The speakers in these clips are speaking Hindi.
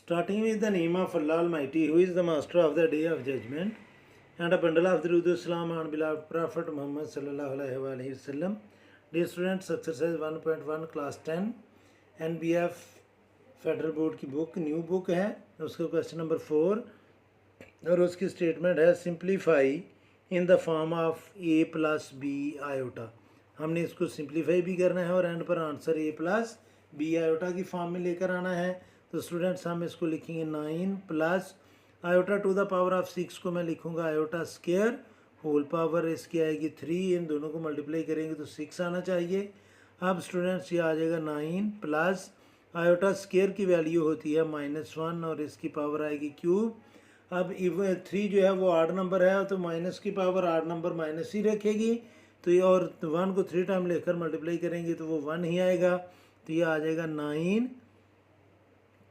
Starting with the name of Allah Almighty, who is the master of the day of judgment, and a bundle of Durood Salam on beloved Prophet Muhammad sallallahu alaihi wasallam. Dear students, exercise 1.1 class 10 NBF federal board की बुक न्यू बुक है, उसका क्वेश्चन नंबर 4 और उसकी स्टेटमेंट है simplify in the form of a plus B iota. हमने इसको सिंप्लीफाई भी करना है और एंड पर answer a plus B iota की फॉर्म में लेकर आना है। तो स्टूडेंट्स हम इसको लिखेंगे 9 plus iota to the power of 6 को मैं लिखूँगा आयोटा स्क्वायर होल पावर, इसकी आएगी 3, इन दोनों को मल्टीप्लाई करेंगे तो 6 आना चाहिए। अब स्टूडेंट्स ये आ जाएगा 9 प्लस आयोटा स्क्वायर की वैल्यू होती है -1 और इसकी पावर आएगी क्यूब। अब 3 जो है वो आड नंबर है तो माइनस की पावर आड नंबर माइनस ही रखेगी, तो ये और 1 को 3 टाइम लेकर मल्टीप्लाई करेंगे तो वो 1 ही आएगा। तो ये आ जाएगा 9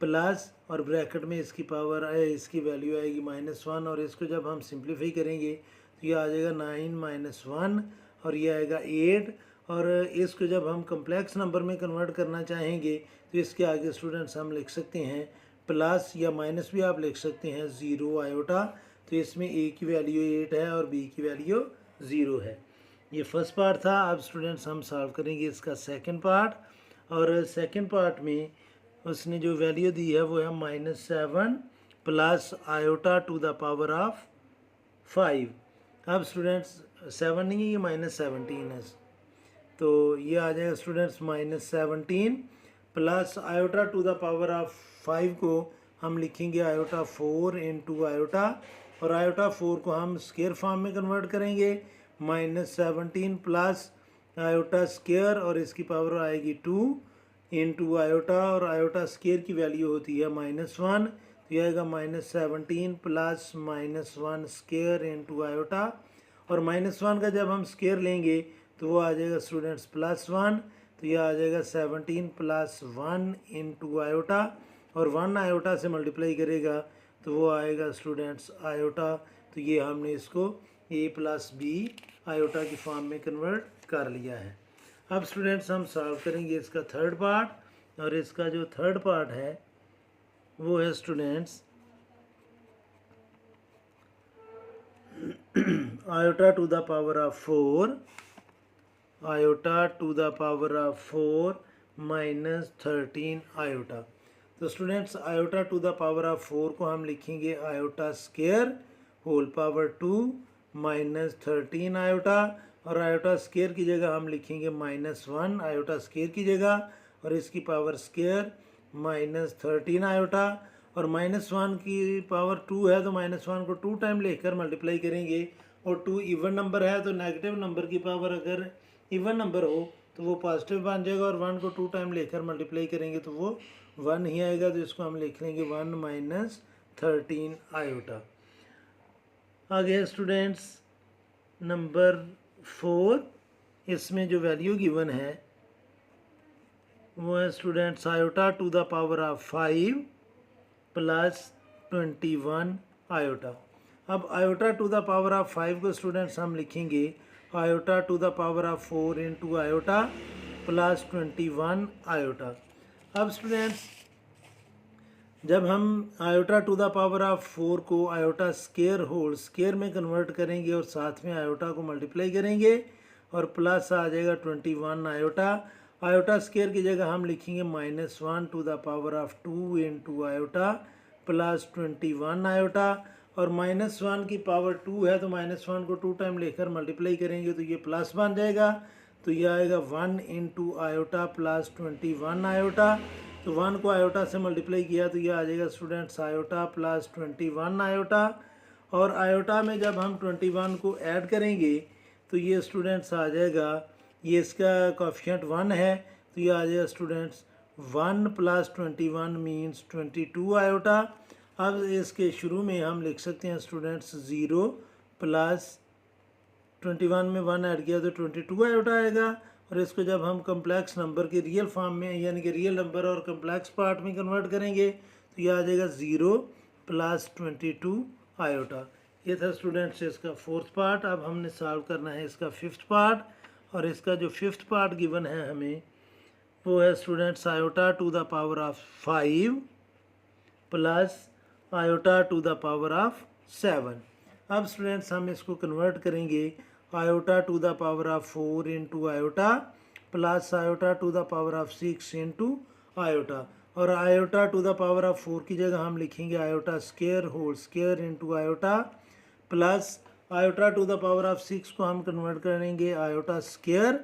प्लस और ब्रैकेट में इसकी पावर इसकी वैल्यू आएगी -1 और इसको जब हम सिंप्लीफाई करेंगे तो ये आ जाएगा 9 - 1 और ये आएगा 8। और इसको जब हम कम्प्लेक्स नंबर में कन्वर्ट करना चाहेंगे तो इसके आगे स्टूडेंट्स हम लिख सकते हैं प्लस या माइनस भी आप लिख सकते हैं 0 आयोटा। तो इसमें a की वैल्यू 8 है और b की वैल्यू 0 है। ये फर्स्ट पार्ट था। अब स्टूडेंट्स हम सॉल्व करेंगे इसका सेकंड पार्ट और सेकंड पार्ट में उसने जो वैल्यू दी है वो है -7 plus iota to the power of 5। अब स्टूडेंट्स 7 नहीं है, ये -17 है, तो ये आ जाएगा students -17 plus iota to the power of 5 को हम लिखेंगे आयोटा 4 इंटू आयोटा और आयोटा 4 को हम स्क्वायर फॉर्म में कन्वर्ट करेंगे -17 प्लस आयोटा स्क्वायर और इसकी पावर आएगी 2 इंटू आयोटा और आयोटा स्क्वायर की वैल्यू होती है -1, तो यह आएगा -17 प्लस -1 स्क्वायर इंटू आयोटा और -1 का जब हम स्क्वायर लेंगे तो वो आ जाएगा स्टूडेंट्स +1, तो यह आ जाएगा 17 प्लस 1 इंटू आयोटा और 1 आयोटा से मल्टीप्लाई करेगा तो वो आएगा स्टूडेंट्स आयोटा। तो ये हमने इसको a प्लस बी आयोटा की फॉर्म में कन्वर्ट कर लिया है। अब स्टूडेंट्स हम सॉल्व करेंगे इसका थर्ड पार्ट और इसका जो थर्ड पार्ट है वो है students iota to the power of 4 iota to the power of 4 -13 iota. तो students iota to the power of 4 को हम लिखेंगे iota square whole power 2 -13 iota और आयोटा स्क्वायर की जगह हम लिखेंगे -1 आयोटा स्क्वायर की जगह और इसकी पावर स्क्वायर -13 आयोटा और -1 की पावर 2 है तो -1 को 2 टाइम लेकर मल्टीप्लाई करेंगे और 2 इवन नंबर है तो नेगेटिव नंबर की पावर अगर इवन नंबर हो तो वो पॉजिटिव बन जाएगा और 1 को 2 टाइम लेकर मल्टीप्लाई करेंगे तो वो 1 ही आएगा। तो इसको हम लिख लेंगे 1 - 13 आयोटा। आगे स्टूडेंट्स नंबर 4, इसमें जो वैल्यू गिवन है वो है students iota to the power of 5 plus 21 iota. अब iota to the power of 5 को स्टूडेंट्स हम लिखेंगे iota to the power of 4 into iota plus 21 iota. अब स्टूडेंट्स जब हम iota to the power of 4 को आयोटा स्क्वायर होल स्क्वायर में कन्वर्ट करेंगे और साथ में आयोटा को मल्टीप्लाई करेंगे और प्लस आ जाएगा 21 आयोटा। आयोटा स्क्वायर की जगह हम लिखेंगे -1 to the power of 2 into iota plus 21 iota और -1 की पावर 2 है तो -1 को 2 टाइम लेकर मल्टीप्लाई करेंगे तो ये प्लस बन जाएगा। तो ये आएगा 1 इंटू आयोटा प्लस 21 आयोटा। तो 1 को आयोटा से मल्टीप्लाई किया तो ये आ जाएगा स्टूडेंट्स आयोटा प्लस 21 आयोटा और आयोटा में जब हम 21 को ऐड करेंगे तो ये स्टूडेंट्स आ जाएगा, ये इसका कोएफिशिएंट 1 है तो ये आ जाएगा स्टूडेंट्स 1 प्लस 21 मीन्स 22 आयोटा। अब इसके शुरू में हम लिख सकते हैं स्टूडेंट्स 0 प्लस 21 में 1 ऐड किया तो 22 आयोटा आएगा और इसको जब हम कम्प्लेक्स नंबर के रियल फॉर्म में यानी कि रियल नंबर और कम्प्लेक्स पार्ट में कन्वर्ट करेंगे तो ये आ जाएगा 0 प्लस 22 आयोटा। ये था स्टूडेंट्स इसका फोर्थ पार्ट। अब हमने सॉल्व करना है इसका फिफ्थ पार्ट और इसका जो फिफ्थ पार्ट गिवन है हमें वो है students iota to the power of 5 plus iota to the power of 7। अब स्टूडेंट्स हम इसको कन्वर्ट करेंगे iota to the power of 4 into iota plus iota to the power of 6 into iota, और iota to the power of 4 की जगह हम लिखेंगे iota square whole square into iota plus iota to the power of 6 को हम कन्वर्ट करेंगे iota square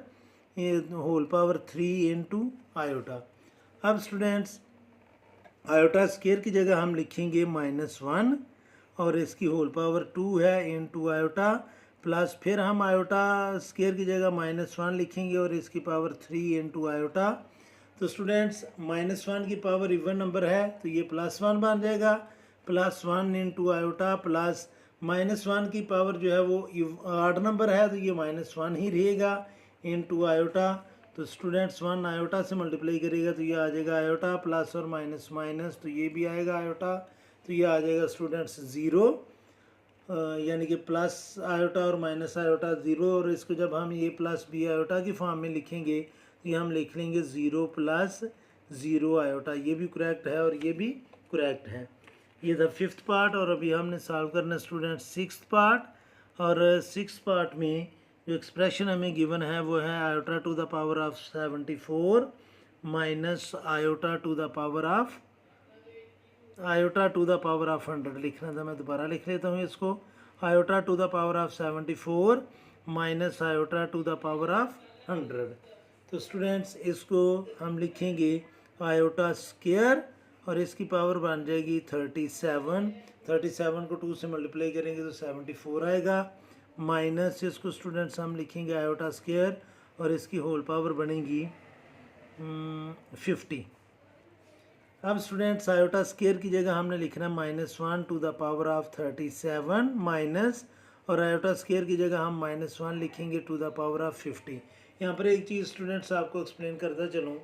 whole power 3 into iota. अब स्टूडेंट्स आयोटा स्क्वायर की जगह हम लिखेंगे -1 और इसकी होल पावर 2 है इंटू आयोटा प्लस फिर हम आयोटा स्क्वायर की जगह -1 लिखेंगे और इसकी पावर 3 इंटू आयोटा। तो स्टूडेंट्स -1 की पावर इवन नंबर है तो ये +1 बन जाएगा, +1 इंटू आयोटा प्लस -1 की पावर जो है वो ऑड नंबर है तो ये -1 ही रहेगा इंटू आयोटा। तो स्टूडेंट्स 1 आयोटा से मल्टीप्लाई करेगा तो ये आ जाएगा आयोटा प्लस और माइनस माइनस तो ये भी आएगा आयोटा, तो ये आ जाएगा स्टूडेंट्स 0, यानी कि प्लस आयोटा और माइनस आयोटा 0, और इसको जब हम ये प्लस बी आयोटा की फॉर्म में लिखेंगे तो ये हम लिख लेंगे 0 + 0 आयोटा। ये भी करेक्ट है और ये भी करेक्ट है। ये था 5th पार्ट और अभी हमने सॉल्व करना स्टूडेंट्स 6th पार्ट, और 6th पार्ट में जो एक्सप्रेशन हमें गिवन है वो है iota to the power of 74 minus iota to the power of 100 लिखना था, मैं दोबारा लिख लेता हूँ इसको, iota to the power of 74 minus iota to the power of 100। तो स्टूडेंट्स इसको हम लिखेंगे आयोटा स्क्वायर और इसकी पावर बन जाएगी 37 को 2 से मल्टीप्लाई करेंगे तो 74 आएगा, माइनस इसको स्टूडेंट्स हम लिखेंगे आयोटा स्क्वायर और इसकी होल पावर बनेगी 50। अब स्टूडेंट्स आयोटा स्क्वायर की जगह हमने लिखना -1 to the power of 37 minus, और आयोटा स्क्वायर की जगह हम -1 लिखेंगे टू द पावर ऑफ 50। यहाँ पर एक चीज़ स्टूडेंट्स आपको एक्सप्लेन करता चलूँ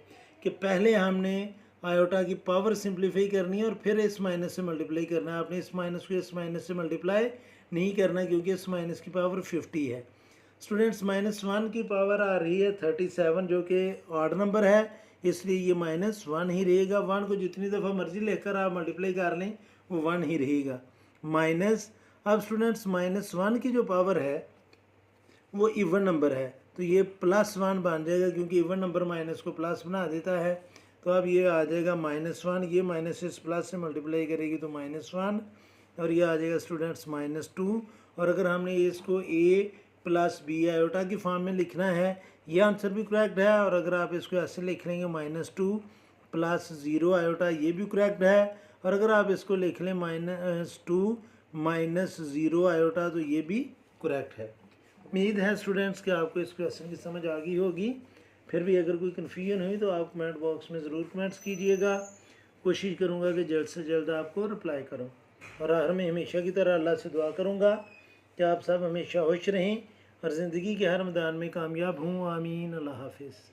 कि पहले हमने आयोटा की पावर सिंप्लीफाई करनी है और फिर इस माइनस से मल्टीप्लाई करना है। आपने इस माइनस को इस माइनस से मल्टीप्लाई नहीं करना क्योंकि इस माइनस की पावर 50 है। स्टूडेंट्स -1 की पावर आ रही है 37 जो कि ऑड नंबर है, इसलिए ये -1 ही रहेगा। 1 को जितनी दफ़ा मर्जी लेकर आप मल्टीप्लाई कर लें वो 1 ही रहेगा माइनस। अब स्टूडेंट्स -1 की जो पावर है वो इवन नंबर है तो ये +1 बन जाएगा क्योंकि इवन नंबर माइनस को प्लस बना देता है। तो अब ये आ जाएगा -1, ये माइनस इस प्लस से मल्टीप्लाई करेगी तो -1 और ये आ जाएगा स्टूडेंट्स -2। और अगर हमने इसको a + b आयोटा की फॉर्म में लिखना है ये आंसर भी करेक्ट है, और अगर आप इसको ऐसे लिख लेंगे -2 + 0 आयोटा ये भी करेक्ट है, और अगर आप इसको लिख लें -2 - 0 आयोटा तो ये भी करेक्ट है। उम्मीद है स्टूडेंट्स कि आपको इस क्वेश्चन की समझ आ गई होगी। फिर भी अगर कोई कन्फ्यूजन हुई तो आप कमेंट बॉक्स में ज़रूर कमेंट्स कीजिएगा, कोशिश करूँगा कि जल्द से जल्द आपको रिप्लाई करूँ। और आखिर में हमेशा की तरह अल्लाह से दुआ करूँगा कि आप सब हमेशा खुश रहें और ज़िंदगी के हर मैदान में कामयाब हों। आमीन। अल्लाह हाफिज़।